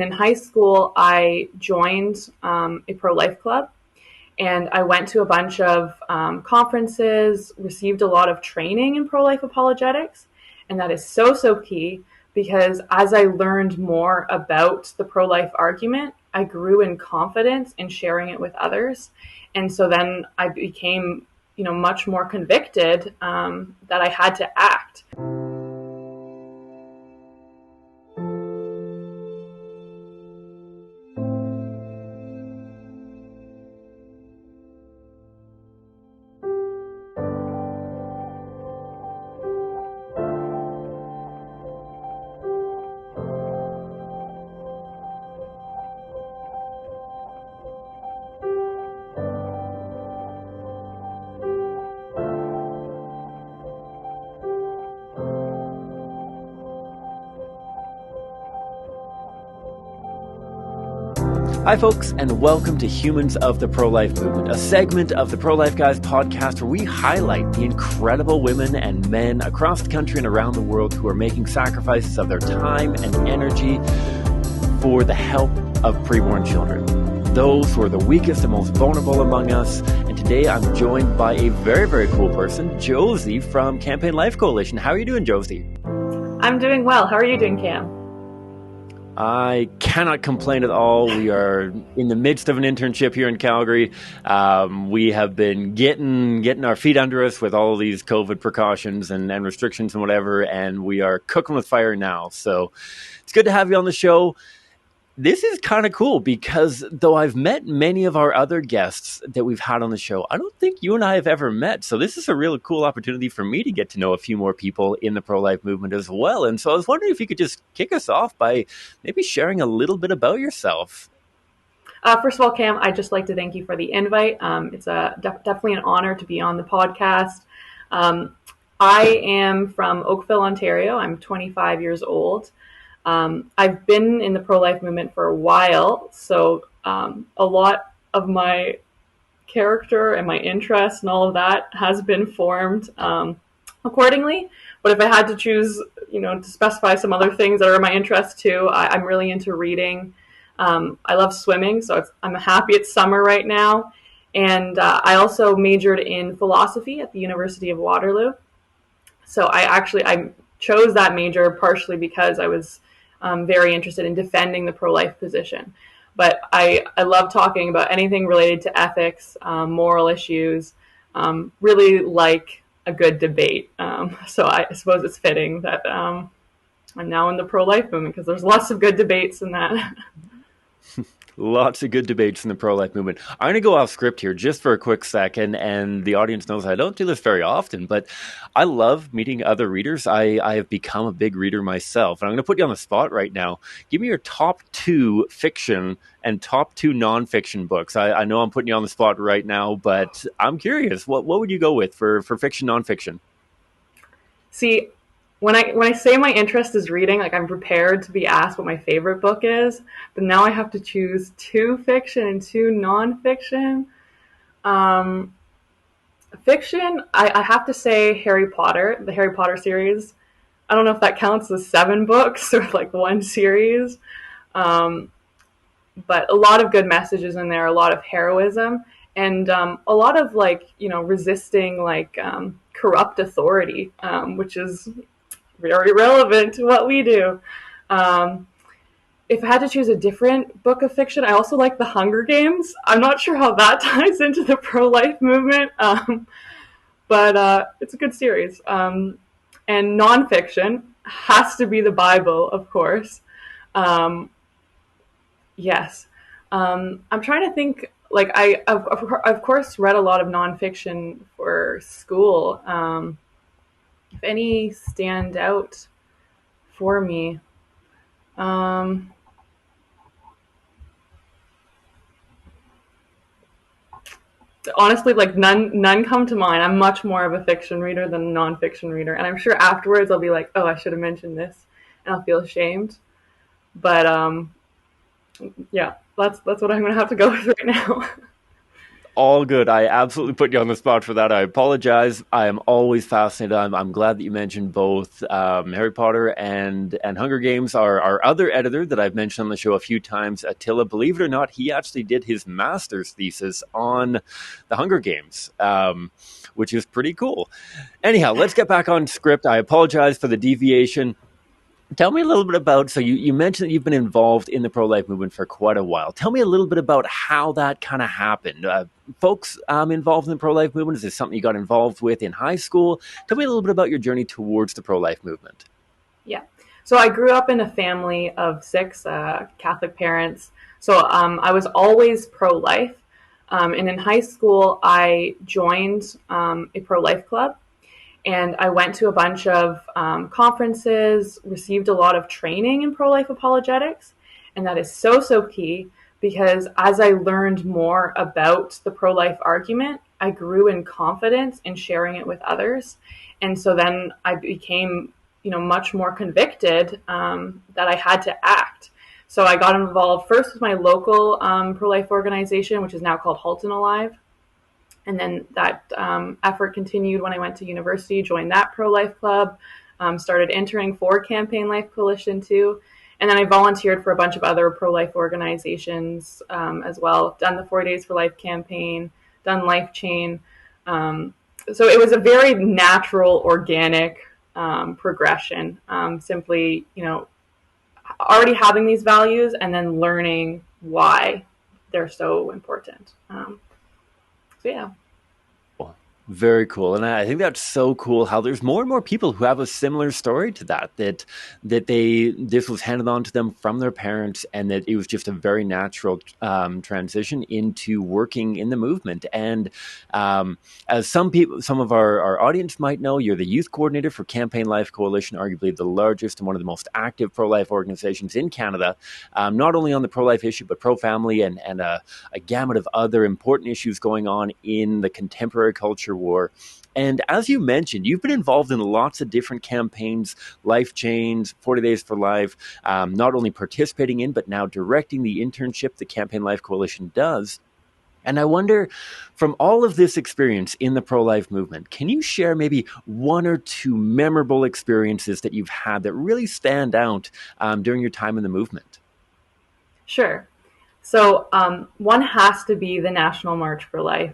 In high school, I joined a pro-life club, and I went to a bunch of conferences, received a lot of training in pro-life apologetics, and that is so key because as I learned more about the pro-life argument, I grew in confidence in sharing it with others. And so then I became, much more convicted that I had to act. Hi folks, and welcome to Humans of the Pro-Life Movement, a segment of the Pro-Life Guys podcast where we highlight the incredible women and men across the country and around the world who are making sacrifices of their time and energy for the help of preborn children, those who are the weakest and most vulnerable among us. And today I'm joined by a very cool person, Josie from Campaign Life Coalition. How are you doing, Josie? I'm doing well. How are you doing, Cam? I cannot complain at all. We are in the midst of an internship here in Calgary. We have been getting our feet under us with all of these COVID precautions and restrictions and whatever, and we are cooking with fire now. So it's good to have you on the show. This is kind of cool because though I've met many of our other guests that we've had on the show, I don't think you and I have ever met. So this is a really cool opportunity for me to get to know a few more people in the pro-life movement as well. And so I was wondering if you could just kick us off by maybe sharing a little bit about yourself. First of all, Cam, I'd just like to thank you for the invite. It's definitely an honor to be on the podcast. I am from Oakville, Ontario. I'm 25 years old. I've been in the pro-life movement for a while, so a lot of my character and my interest and all of that has been formed accordingly. But if I had to choose, to specify some other things that are my interest too, I'm really into reading. I love swimming, so I'm happy it's summer right now. And I also majored in philosophy at the University of Waterloo. So I chose that major partially because I was very interested in defending the pro-life position. But I love talking about anything related to ethics, moral issues, really like a good debate. So I suppose it's fitting that I'm now in the pro-life movement because there's lots of good debates in that. Lots of good debates in the pro-life movement. I'm going to go off script here just for a quick second, and the audience knows I don't do this very often, but I love meeting other readers. I have become a big reader myself, and I'm going to put you on the spot right now. Give me your top 2 fiction and top 2 nonfiction books. I know I'm putting you on the spot right now, but I'm curious. What would you go with for fiction, nonfiction? See, when I say my interest is reading, like I'm prepared to be asked what my favorite book is, but now I have to choose 2 fiction and 2 nonfiction. Fiction, I have to say Harry Potter, the Harry Potter series. I don't know if that counts as 7 books or like one series, but a lot of good messages in there, a lot of heroism, and a lot of resisting corrupt authority, which is very relevant to what we do. If I had to choose a different book of fiction, I also like The Hunger Games. I'm not sure how that ties into the pro-life movement, but it's a good series. And nonfiction has to be the Bible, of course. Yes. I'm trying to think, I of course read a lot of nonfiction for school. If any stand out for me, honestly, none come to mind. I'm much more of a fiction reader than a nonfiction reader, and I'm sure afterwards I'll be like, oh, I should have mentioned this, and I'll feel ashamed. But yeah, that's what I'm gonna have to go with right now. All good. I absolutely put you on the spot for that. I apologize. I am always fascinated. I'm glad that you mentioned both Harry Potter and Hunger Games. Our other editor that I've mentioned on the show a few times, Attila, believe it or not, he actually did his master's thesis on the Hunger Games, which is pretty cool. Anyhow, let's get back on script. I apologize for the deviation. Tell me a little bit about, so you mentioned that you've been involved in the pro-life movement for quite a while. Tell me a little bit about how that kind of happened. Folks involved in the pro-life movement, is this something you got involved with in high school? Tell me a little bit about your journey towards the pro-life movement. Yeah. So I grew up in a family of six Catholic parents. So I was always pro-life. And in high school, I joined a pro-life club. And I went to a bunch of conferences, received a lot of training in pro-life apologetics. And that is so, so key because as I learned more about the pro-life argument, I grew in confidence in sharing it with others. And so then I became, much more convicted that I had to act. So I got involved first with my local pro-life organization, which is now called Halton Alive. And then that effort continued when I went to university, joined that pro-life club, started interning for Campaign Life Coalition too. And then I volunteered for a bunch of other pro-life organizations as well, done the 40 Days for Life campaign, done Life Chain. So it was a very natural, organic progression, simply, already having these values and then learning why they're so important. So yeah. Very cool. And I think that's so cool how there's more and more people who have a similar story to that this was handed on to them from their parents and that it was just a very natural transition into working in the movement. And as some of our audience might know, you're the youth coordinator for Campaign Life Coalition, arguably the largest and one of the most active pro-life organizations in Canada, not only on the pro-life issue, but pro-family and a gamut of other important issues going on in the contemporary culture war. And as you mentioned, you've been involved in lots of different campaigns, Life Chains, 40 Days for Life, not only participating in, but now directing the internship the Campaign Life Coalition does. And I wonder, from all of this experience in the pro-life movement, can you share maybe one or two memorable experiences that you've had that really stand out during your time in the movement? Sure. So one has to be the National March for Life.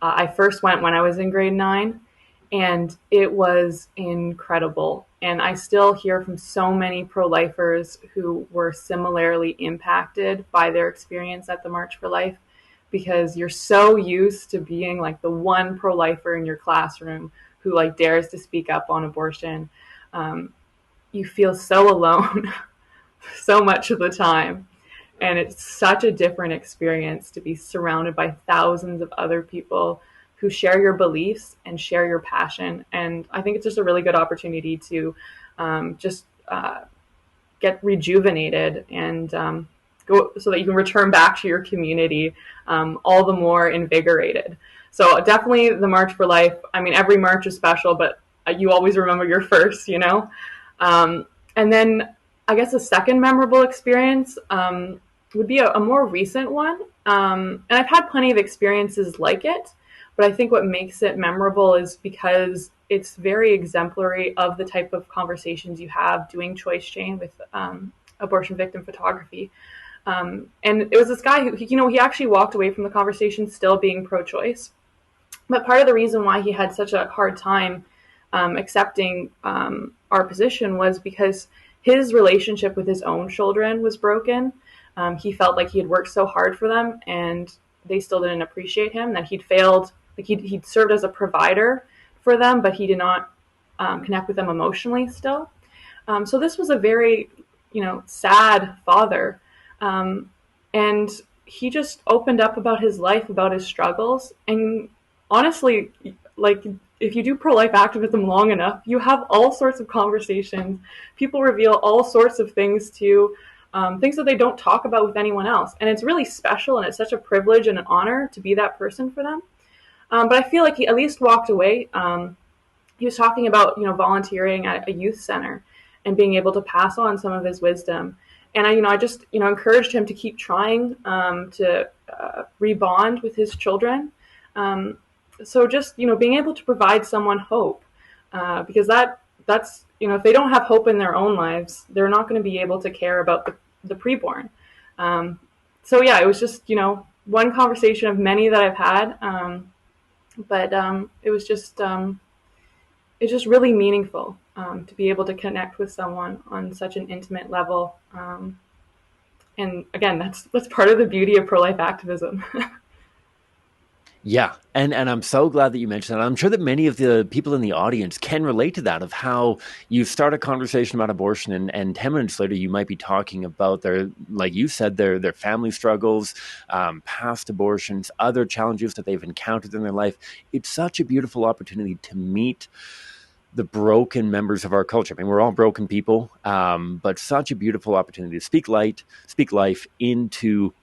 I first went when I was in grade 9, and it was incredible. And I still hear from so many pro-lifers who were similarly impacted by their experience at the March for Life, because you're so used to being like the one pro-lifer in your classroom who like dares to speak up on abortion. You feel so alone so much of the time. And it's such a different experience to be surrounded by thousands of other people who share your beliefs and share your passion. And I think it's just a really good opportunity to get rejuvenated and go so that you can return back to your community all the more invigorated. So definitely the March for Life. I mean, every march is special, but you always remember your first, And then I guess a second memorable experience would be a more recent one. And I've had plenty of experiences like it, but I think what makes it memorable is because it's very exemplary of the type of conversations you have doing Choice Chain with abortion victim photography. And it was this guy who, he actually walked away from the conversation still being pro-choice. But part of the reason why he had such a hard time accepting our position was because his relationship with his own children was broken. He felt like he had worked so hard for them and they still didn't appreciate him, that he'd failed, like he'd served as a provider for them, but he did not connect with them emotionally still. So this was a very, sad father. And he just opened up about his life, about his struggles. And honestly, like if you do pro-life activism long enough, you have all sorts of conversations. People reveal all sorts of things to you. Things that they don't talk about with anyone else. And it's really special, and it's such a privilege and an honor to be that person for them. But I feel like he at least walked away. He was talking about, volunteering at a youth center and being able to pass on some of his wisdom. And I just, encouraged him to keep trying to rebond with his children. So just, being able to provide someone hope, because that's, if they don't have hope in their own lives, they're not going to be able to care about the preborn. So yeah, it was just, one conversation of many that I've had. But it's just really meaningful, to be able to connect with someone on such an intimate level. And again, that's part of the beauty of pro-life activism. Yeah, and I'm so glad that you mentioned that. I'm sure that many of the people in the audience can relate to that, of how you start a conversation about abortion, and 10 minutes later you might be talking about their, like you said, their family struggles, past abortions, other challenges that they've encountered in their life. It's such a beautiful opportunity to meet the broken members of our culture. I mean, we're all broken people, but such a beautiful opportunity to speak life into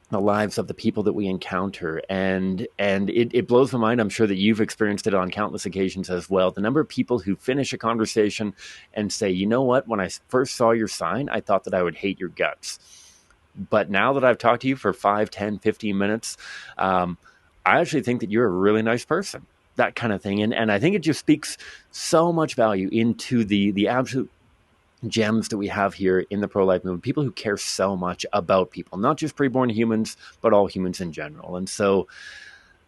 the lives of the people that we encounter. And it blows my mind. I'm sure that you've experienced it on countless occasions as well. The number of people who finish a conversation and say, you know what, when I first saw your sign, I thought that I would hate your guts. But now that I've talked to you for 5, 10, 15 minutes, I actually think that you're a really nice person, that kind of thing. And I think it just speaks so much value into the absolute gems that we have here in the pro-life movement, people who care so much about people, not just preborn humans, but all humans in general. And so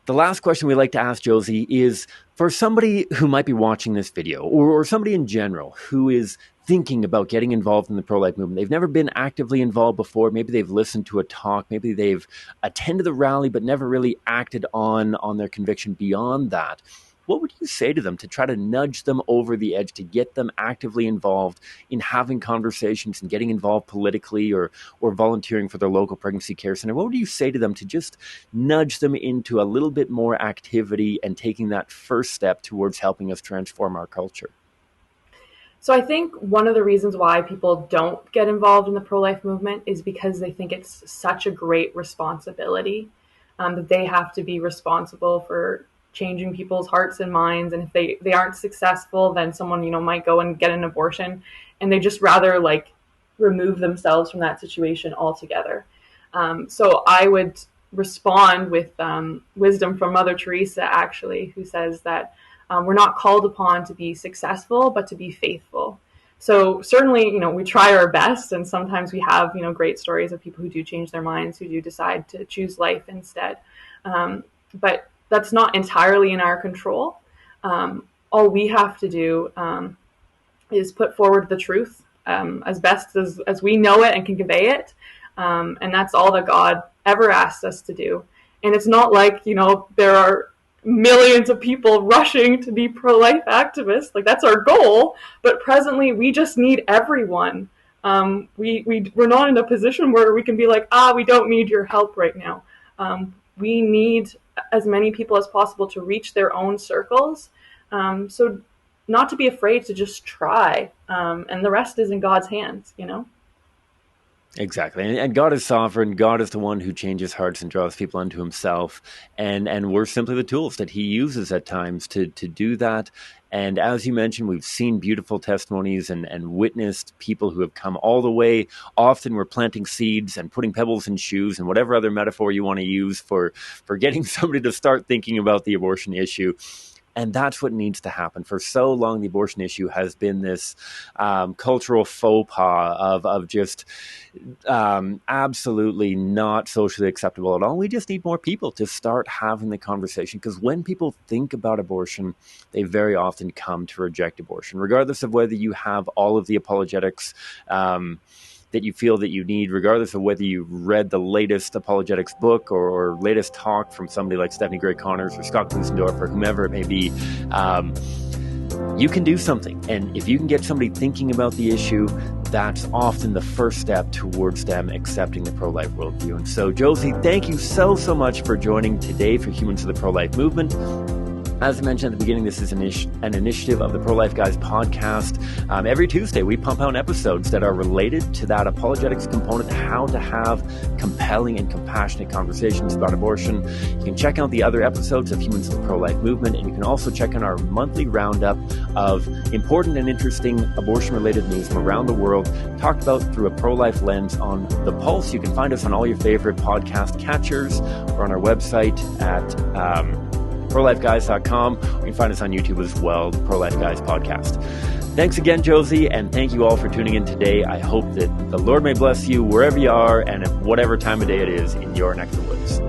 the last question we like to ask, Josie, is for somebody who might be watching this video, or somebody in general who is thinking about getting involved in the pro-life movement. They've never been actively involved before. Maybe they've listened to a talk. Maybe they've attended the rally, but never really acted on their conviction beyond that. What would you say to them to try to nudge them over the edge, to get them actively involved in having conversations and getting involved politically, or volunteering for their local pregnancy care center? What would you say to them to just nudge them into a little bit more activity and taking that first step towards helping us transform our culture? So I think one of the reasons why people don't get involved in the pro-life movement is because they think it's such a great responsibility, that they have to be responsible for changing people's hearts and minds. And if they aren't successful, then someone, might go and get an abortion, and they just rather remove themselves from that situation altogether. So I would respond with wisdom from Mother Teresa, actually, who says that we're not called upon to be successful, but to be faithful. So certainly, we try our best, and sometimes we have, great stories of people who do change their minds, who do decide to choose life instead. But that's not entirely in our control. All we have to do is put forward the truth as best as we know it and can convey it. And that's all that God ever asked us to do. And it's not like, there are millions of people rushing to be pro-life activists. That's our goal. But presently, we just need everyone. We're not in a position where we can be like, we don't need your help right now. We need as many people as possible to reach their own circles. So not to be afraid to just try. And the rest is in God's hands, Exactly. And God is sovereign. God is the one who changes hearts and draws people unto himself. And we're simply the tools that he uses at times to do that. And as you mentioned, we've seen beautiful testimonies and witnessed people who have come all the way. Often we're planting seeds and putting pebbles in shoes and whatever other metaphor you want to use for getting somebody to start thinking about the abortion issue. And that's what needs to happen. For so long, the abortion issue has been this cultural faux pas of just absolutely not socially acceptable at all. We just need more people to start having the conversation, because when people think about abortion, they very often come to reject abortion, regardless of whether you have all of the apologetics that you feel that you need, regardless of whether you read the latest apologetics book or latest talk from somebody like Stephanie Gray Connors or Scott Klusendorf or whomever it may be. You can do something. And if you can get somebody thinking about the issue, that's often the first step towards them accepting the pro-life worldview. And so, Josie, thank you so much for joining today for Humans of the Pro-Life Movement. As I mentioned at the beginning, this is an initiative of the Pro-Life Guys podcast. Every Tuesday, we pump out episodes that are related to that apologetics component, how to have compelling and compassionate conversations about abortion. You can check out the other episodes of Humans of the Pro-Life Movement, and you can also check out our monthly roundup of important and interesting abortion-related news from around the world, talked about through a pro-life lens on The Pulse. You can find us on all your favorite podcast catchers or on our website at ProLifeGuys.com. You can find us on YouTube as well, the Pro-Life Guys podcast. Thanks again, Josie, and thank you all for tuning in today. I hope that the Lord may bless you wherever you are and at whatever time of day it is in your neck of the woods.